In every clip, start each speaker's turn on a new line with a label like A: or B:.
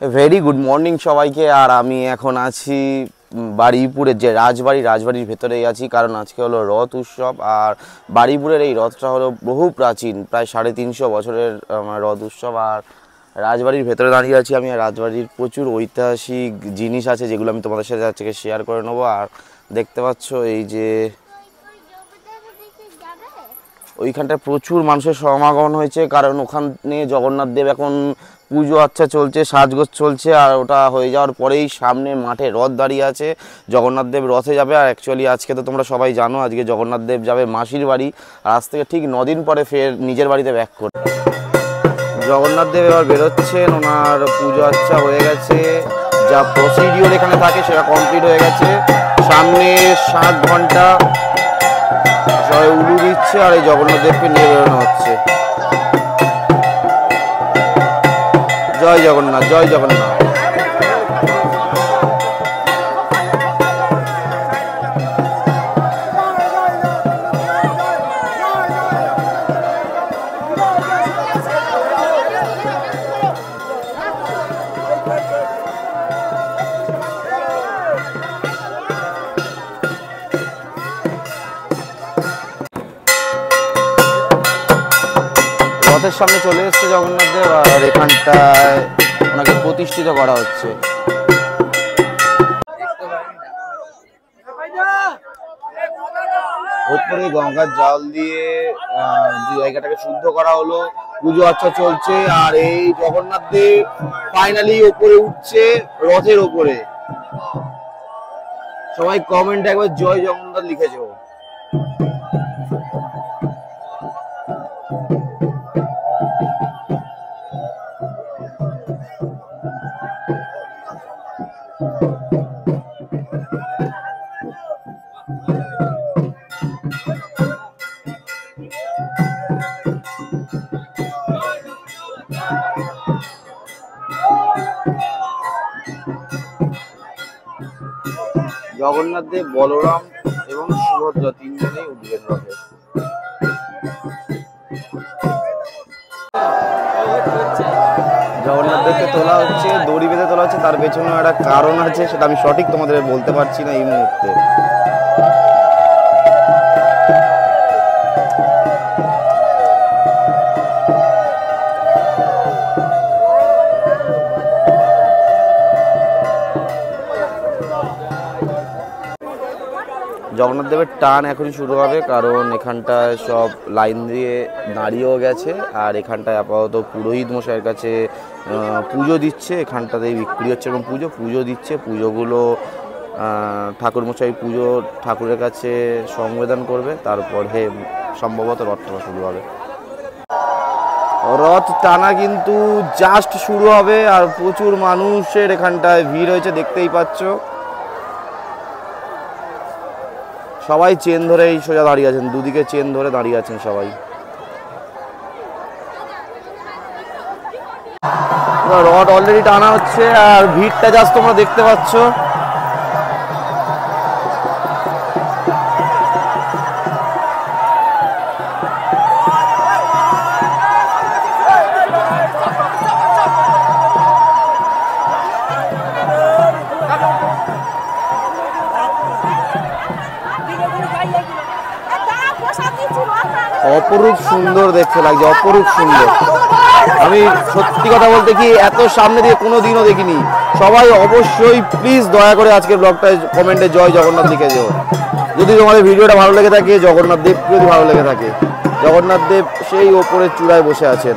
A: Very good morning সবাইকে। আর আমি এখন আছি বারুইপুরের যে রাজবাড়ির ভেতরেই আছি, কারণ আজকে হলো রথ উৎসব। আর বারুইপুরের এই রথটা হলো বহু প্রাচীন, প্রায় 350 বছরের রথ উৎসব। আর রাজবাড়ির ভেতরে দাঁড়িয়ে আছি আমি। আর রাজবাড়ির প্রচুর ঐতিহাসিক জিনিস আছে যেগুলো আমি তোমাদের সাথে আজকে শেয়ার করে নেবো। আর দেখতে পাচ্ছ এই যে ওইখানটায় প্রচুর মানুষের সমাগম হয়েছে, কারণ ওখানে জগন্নাথ দেব এখন পুজো আচ্ছা চলছে, সাজগোজ চলছে। আর ওটা হয়ে যাওয়ার পরেই সামনে মাঠে রথ দাঁড়িয়ে আছে, জগন্নাথ দেব রথে যাবে। আর অ্যাকচুয়ালি আজকে তো তোমরা সবাই জানো আজকে জগন্নাথ দেব যাবে মাসির বাড়ি, আর আজ থেকে ঠিক 9 দিন পরে ফের নিজের বাড়িতে ব্যাক করবে। জগন্নাথ দেব এবার বেরোচ্ছেন, ওনার পুজো আচ্ছা হয়ে গেছে, যা প্রসিডিওর এখানে থাকে সেটা কমপ্লিট হয়ে গেছে। সামনে 7 ঘন্টা সবাই উলু দিচ্ছে আর এই জগন্নাথ দেবকে নিয়ে বেরোনো হচ্ছে। জয় জগন্নাথ, জয় জগন্নাথ। রথের সামনে চলে এসছে জগন্নাথ দেব, আর এখানটায় ওনাকে প্রতিষ্ঠিত করা হচ্ছে। ওপরে গঙ্গার জল দিয়ে জায়গাটাকে শুদ্ধ করা হলো, পুজো আচ্ছা চলছে। আর এই জগন্নাথ দেব ফাইনালি ওপরে উঠছে রথের ওপরে। সবাই কমেন্টে একবার জয় জগন্নাথ লিখেছে। জগন্নাথ দেব, বলরাম এবং সুভদ্রা তিনজনেই উঠবেন রথে। জগন্নাথ দেবকে তোলা হচ্ছে, দড়ি বেঁধে তোলা হচ্ছে। তার পেছনেও একটা কারণ আছে, সেটা আমি সঠিক তোমাদের বলতে পারছি না এই মুহূর্তে। জগন্নাথ দেবের টান এখনই শুরু হবে, কারণ এখানটায় সব লাইন দিয়ে দাঁড়িয়েও গেছে। আর এখানটায় আপাতত পুরোহিত মশাইয়ের কাছে পুজো দিচ্ছে, এখানটাতেই বিক্রি হচ্ছে এবং পুজো দিচ্ছে। পুজোগুলো ঠাকুরমশাই ঠাকুরের কাছে সংবেদন করবে, তারপরে সম্ভবত রথ টানা শুরু হবে। রথ টানা কিন্তু জাস্ট শুরু হবে, আর প্রচুর মানুষের এখানটায় ভিড় হয়েছে, দেখতেই পাচ্ছ। সবাই চেন ধরেই সোজা দাঁড়িয়ে আছেন, দুদিকে চেন ধরে দাঁড়িয়ে আছেন সবাই। রড অলরেডি টানা হচ্ছে, আর ভিড়টা জাস্ট তোমরা দেখতে পাচ্ছ। অপরূপ সুন্দর দেখতে লাগছে, অপরূপ সুন্দর। আমি সত্যি কথা বলতে কি এত সামনে দিয়ে কোনো দিনও দেখিনি। সবাই অবশ্যই প্লিজ দয়া করে আজকের ব্লগটায় কমেন্টে জয় জগন্নাথ লিখে যেও। যদি তোমাদের ভিডিওটা ভালো লেগে থাকে, জগন্নাথ দেব যদি ভালো লেগে থাকে, জগন্নাথ দেব সেই ওপরের চূড়ায় বসে আছেন।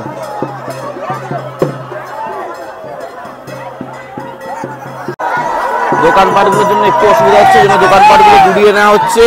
A: দোকানপাটগুলোর জন্য একটু অসুবিধা হচ্ছে, যেন দোকানপাটগুলো ঘুরিয়ে নেওয়া হচ্ছে।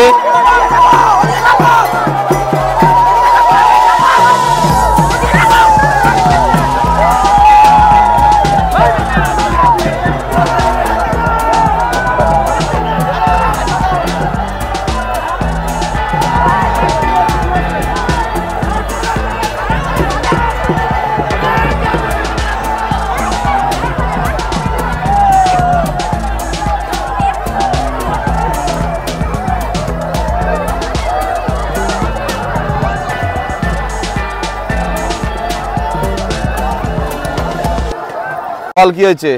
A: বল কি হয়েছে?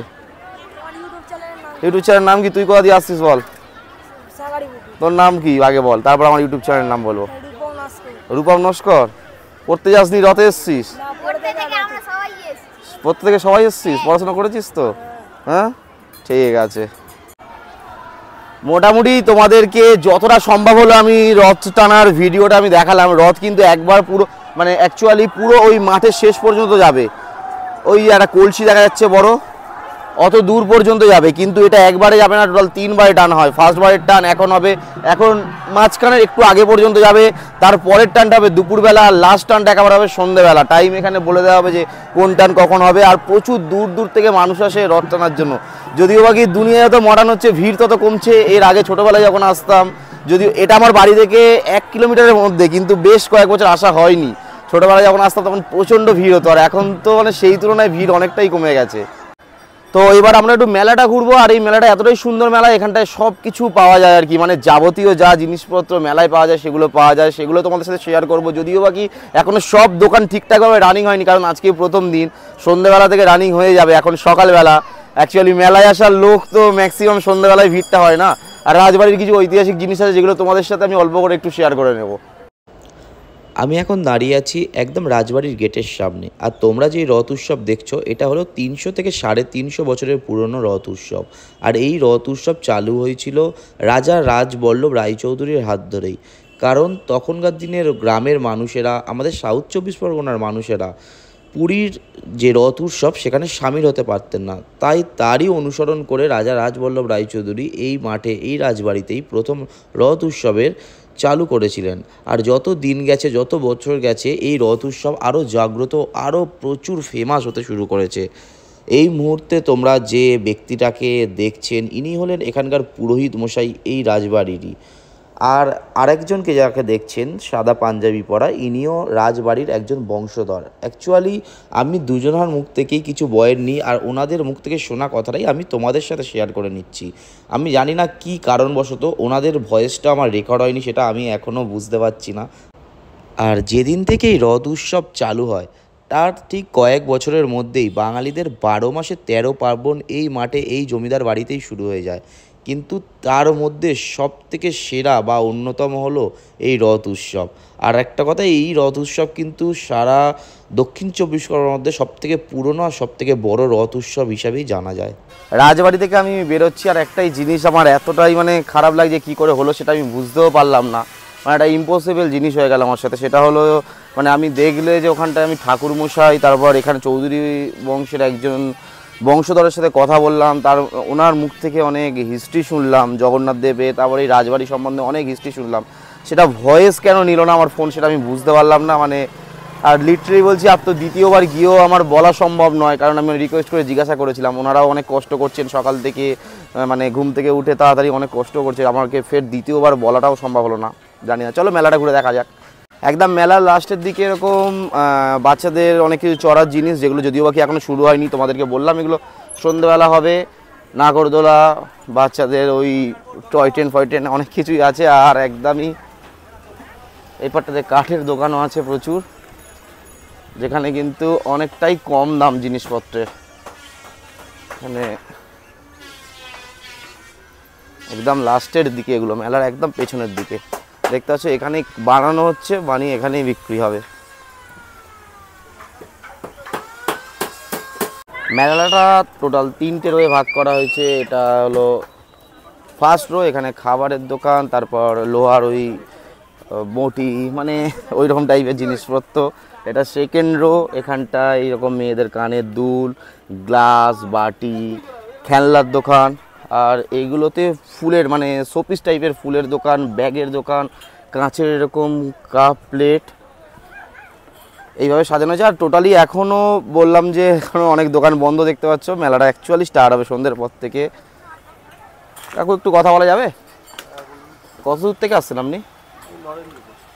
A: ইউটিউব চ্যানেলের নাম কি? তুই কোথা দিয়ে আসছিস বল? তোর নাম কি আগে বল, তারপর আমার ইউটিউব চ্যানেলের নাম বলবো। রূপম নস্কর। পড়তে যাসনি, রথে এসছিস? পড়তে থেকে সবাই এসছিস? পড়াশোনা করেছিস তো? হ্যাঁ ঠিক আছে। মোটামুটি তোমাদেরকে যতটা সম্ভব হলো আমি রথ টানার ভিডিওটা আমি দেখালাম। রথ কিন্তু একবার পুরো মানে অ্যাকচুয়ালি পুরো ওই মাঠের শেষ পর্যন্ত যাবে। ওই একটা কলসি দেখা যাচ্ছে বড়, অত দূর পর্যন্ত যাবে, কিন্তু এটা একবারে যাবে না, টোটাল 3 বারে টান হয়। ফার্স্ট বারের টান এখন হবে, এখন মাঝখানের একটু আগে পর্যন্ত যাবে, তারপরের টানটা হবে দুপুরবেলা, আর লাস্ট টানটা একেবারে হবে সন্ধ্যেবেলা। টাইম এখানে বলে দেওয়া হবে যে কোন টান কখন হবে। আর প্রচুর দূর দূর থেকে মানুষ আসে রথ টানার জন্য। যদিও বাকি দুনিয়া যত মডার্ন হচ্ছে ভিড় তত কমছে। এর আগে ছোটোবেলায় যখন আসতাম, যদিও এটা আমার বাড়ি থেকে 1 কিলোমিটারের মধ্যে, কিন্তু বেশ কয়েক বছর আসা হয়নি। ছোটোবেলায় যখন আসতাম তখন প্রচণ্ড ভিড় হতো, আর এখন তো মানে সেই তুলনায় ভিড় অনেকটাই কমে গেছে। তো এবার আমরা একটু মেলাটা ঘুরবো। আর এই মেলাটা এতটাই সুন্দর মেলা, এখানটায় সব কিছু পাওয়া যায় আর কি, মানে যাবতীয় যা জিনিসপত্র মেলায় পাওয়া যায় সেগুলো পাওয়া যায়, সেগুলো তোমাদের সাথে শেয়ার করবো। যদিও বাকি এখনও সব দোকান ঠিকঠাকভাবে রানিং হয়নি, কারণ আজকে প্রথম দিন, সন্ধ্যেবেলা থেকে রানিং হয়ে যাবে। এখন সকালবেলা, অ্যাকচুয়ালি মেলায় আসার লোক তো ম্যাক্সিমাম সন্ধ্যেবেলায় ভিড়টা হয় না। আর রাজবাড়ির কিছু ঐতিহাসিক জিনিস আছে যেগুলো তোমাদের সাথে আমি অল্প করে একটু শেয়ার করে নেব।
B: আমি এখন দাঁড়িয়ে আছি একদম রাজবাড়ির গেটের সামনে। আর তোমরা যে রথ উৎসব দেখছো, এটা হলো 300 থেকে 350 বছরের পুরনো রথ উৎসব। আর এই রথ উৎসব চালু হয়েছিল রাজা রাজবল্লভ রায়চৌধুরীর হাত ধরেই। কারণ তখনকার দিনের গ্রামের মানুষেরা, আমাদের সাউথ 24 পরগনার মানুষেরা পুরীর যে রথ উৎসব সেখানে সামিল হতে পারতেন না, তাই তারই অনুসরণ করে রাজা রাজবল্লভ রায়চৌধুরী এই মাঠে, এই রাজবাড়িতেই প্রথম রথ উৎসবের চালু করেছিলেন। আর যত দিন গেছে, যত বছর গেছে, এই রথ উৎসব আরও জাগ্রত, আরও প্রচুর ফেমাস হতে শুরু করেছে। এই মুহূর্তে তোমরা যে ব্যক্তিটাকে দেখছেন, ইনি হলেন এখানকার পুরোহিত মশাই এই রাজবাড়িরই। আর আরেকজনকে যাকে দেখছেন সাদা পাঞ্জাবি পরা, ইনিও রাজবাড়ির একজন বংশধর। অ্যাকচুয়ালি আমি দুজনের মুখ থেকেই কিছু বয়ের নিই, আর ওনাদের মুখ থেকে শোনা কথাটাই আমি তোমাদের সাথে শেয়ার করে নিচ্ছি। আমি জানি না কী কারণবশত ওনাদের ভয়েসটা আমার রেকর্ড হয়নি, সেটা আমি এখনও বুঝতে পারছি না। আর যেদিন থেকেই রথ উৎসব চালু হয় তার ঠিক কয়েক বছরের মধ্যেই বাঙালিদের 12 মাসে 13 পার্বণ এই মাঠে, এই জমিদার বাড়িতেই শুরু হয়ে যায়। কিন্তু তার মধ্যে সবথেকে সেরা বা অন্যতম হলো এই রথ উৎসব। আর একটা কথা, এই রথ উৎসব কিন্তু সারা দক্ষিণ 24 পরগনার মধ্যে সবথেকে পুরনো আর সবথেকে বড় রথ উৎসব হিসাবেই জানা যায়।
A: রাজবাড়ি থেকে আমি বেরোচ্ছি, আর একটাই জিনিস আমার এতটাই মানে খারাপ লাগছে, কী করে হলো সেটা আমি বুঝতেও পারলাম না। মানে একটা ইম্পসিবল জিনিস হয়ে গেল আমার সাথে। সেটা হলো মানে আমি দেখলে যে ওখানটায় আমি ঠাকুরমশাই, তারপর এখানে চৌধুরী বংশের একজন বংশধরের সাথে কথা বললাম, ওনার মুখ থেকে অনেক হিস্ট্রি শুনলাম জগন্নাথ দেবে, তারপরে এই রাজবাড়ি সম্বন্ধে অনেক হিস্ট্রি শুনলাম। সেটা ভয়েস কেন নিল না আমার ফোন, সেটা আমি বুঝতে পারলাম না। মানে আর লিটারেলি বলছি, আর তো দ্বিতীয়বার গিয়েও আমার বলা সম্ভব নয়, কারণ আমি রিকোয়েস্ট করে জিজ্ঞাসা করেছিলাম। ওনারাও অনেক কষ্ট করছেন সকাল থেকে, মানে ঘুম থেকে উঠে তাড়াতাড়ি অনেক কষ্ট করছে। আমাকে ফের দ্বিতীয়বার বলাটাও সম্ভব হলো না, জানি না। চলো মেলাটা ঘুরে দেখা যাক। একদম মেলার লাস্টের দিকে এরকম বাচ্চাদের অনেক কিছু চড়ার জিনিস, যেগুলো যদিও বাকি এখনও শুরু হয়নি, তোমাদেরকে বললাম এগুলো সন্ধ্যেবেলা হবে। নাগরদোলা, বাচ্চাদের ওই টয় ট্রেন ফয় ট্রেন অনেক কিছুই আছে। আর একদমই এই পাটটাতে কাঠের দোকানও আছে প্রচুর, যেখানে কিন্তু অনেকটাই কম দাম জিনিসপত্রের। এখানে একদম লাস্টের দিকে, এগুলো মেলার একদম পেছনের দিকে দেখতে পাচ্ছ, এখানে বানানো হচ্ছে, বানিয়ে এখানেই বিক্রি হবে। মেলাটা টোটাল 3টে রোয়ে ভাগ করা হয়েছে। এটা হলো ফার্স্ট রো, এখানে খাবারের দোকান, তারপর লোহার ওই বটি, মানে ওই রকম টাইপের জিনিসপত্র। এটা সেকেন্ড রো, এখানটা এইরকম মেয়েদের কানের দুল, গ্লাস, বাটি, খেলনার দোকান। আর এইগুলোতে ফুলের মানে শোপিস টাইপের ফুলের দোকান, ব্যাগের দোকান, কাঁচের এরকম কাপ প্লেট এইভাবে সাজানো হয়েছে। আর টোটালি এখনও বললাম যে এখনও অনেক দোকান বন্ধ দেখতে পাচ্ছ। মেলাটা অ্যাকচুয়ালি স্টার্ট হবে সন্ধ্যের পর থেকে। কাকু একটু কথা বলা যাবে? কত দূর থেকে আসছেন আপনি?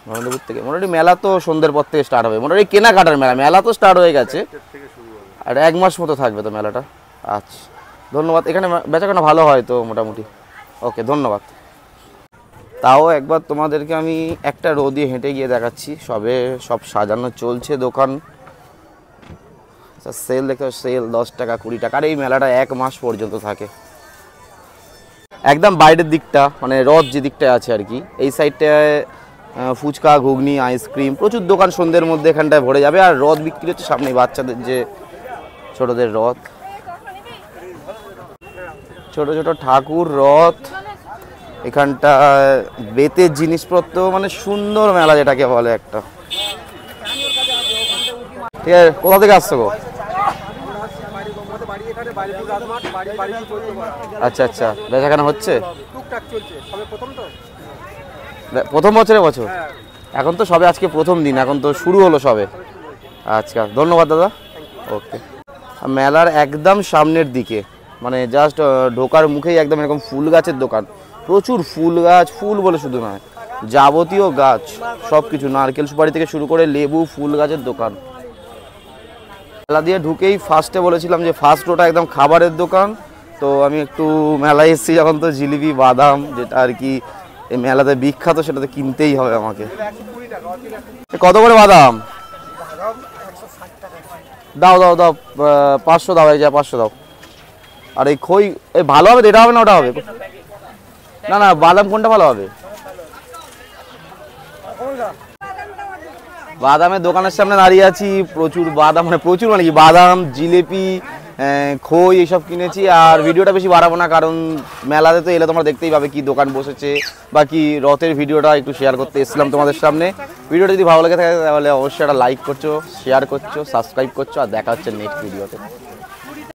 A: নরেন্দ্রপুর থেকে। মোটামুটি মেলা তো সন্ধ্যের পর থেকে স্টার্ট হবে, মোটামুটি কেনাকাটার মেলা। মেলা তো স্টার্ট হয়ে গেছে, আর 1 মাস মতো থাকবে তো মেলাটা। আচ্ছা, ধন্যবাদ। এখানে বেচাকেনা ভালো হয় তো মোটামুটি? ওকে, ধন্যবাদ। তাও একবার তোমাদেরকে আমি একটা রো দিয়ে হেঁটে গিয়ে দেখাচ্ছি। সব সাজানো চলছে দোকান। সেল দেখো, সেল 10 টাকা 20 টাকা, আর এই মেলাটা 1 মাস পর্যন্ত থাকে। একদম বাইরের দিকটা মানে রথ যে দিকটায় আছে আর কি, এই সাইডটায় ফুচকা, ঘুগনি, আইসক্রিম, প্রচুর দোকান সন্ধ্যের মধ্যে এখানটায় ভরে যাবে। আর রথ বিক্রি হচ্ছে সামনে, বাচ্চাদের যে ছোটদের রথ, ছোট ছোট ঠাকুর, রথ, এখানটা বেতের জিনিসপত্র, মানে সুন্দর মেলা যেটাকে বলে একটা। ঠিক আছে, কোথা থেকে আসছো গো? আচ্ছা আচ্ছা, বেচাকেনা হচ্ছে? প্রথম বছর? এখন তো সবে আজকে প্রথম দিন, এখন তো শুরু হলো সবে। আচ্ছা, ধন্যবাদ দাদা। ওকে। মেলার একদম সামনের দিকে মানে জাস্ট ঢোকার মুখেই একদম এরকম ফুল গাছের দোকান, প্রচুর ফুল গাছ, ফুল বলে শুধু নয়, যাবতীয় গাছ সব কিছু, নারকেল সুপারি থেকে শুরু করে লেবু, ফুল গাছের দোকান। মেলা দিয়ে ঢুকেই ফার্স্টে বলেছিলাম যে ফার্স্ট রোটা একদম খাবারের দোকান। তো আমি একটু মেলায় এসেছি যখন, তো জিলিপি, বাদাম যেটা আর কি এই মেলাতে বিখ্যাত, সেটা তো কিনতেই হবে আমাকে। কত করে বাদাম? দাও দাও দাও, 500 দাও, এই যা 500 দাও। আর এই খই, এই ভালো হবে, এটা হবে না ওটা হবে? না না, বাদাম কোনটা ভালো হবে? বাদামের দোকানের সামনে দাঁড়িয়ে আছি, প্রচুর বাদাম, মানে প্রচুর মানে কি, বাদাম, জিলিপি, খই এইসব কিনেছি। আর ভিডিওটা বেশি বাড়াবো না, কারণ মেলাতে তো এলে তোমরা দেখতেই পাবে কি দোকান বসেছে বা কি রথের ভিডিওটা একটু শেয়ার করতে এসেছিলাম তোমাদের সামনে। ভিডিওটা যদি ভালো লেগে থাকে তাহলে অবশ্যই একটা লাইক করছো, শেয়ার করছো, সাবস্ক্রাইব করছো, আর দেখা হচ্ছে নেক্সট ভিডিওতে।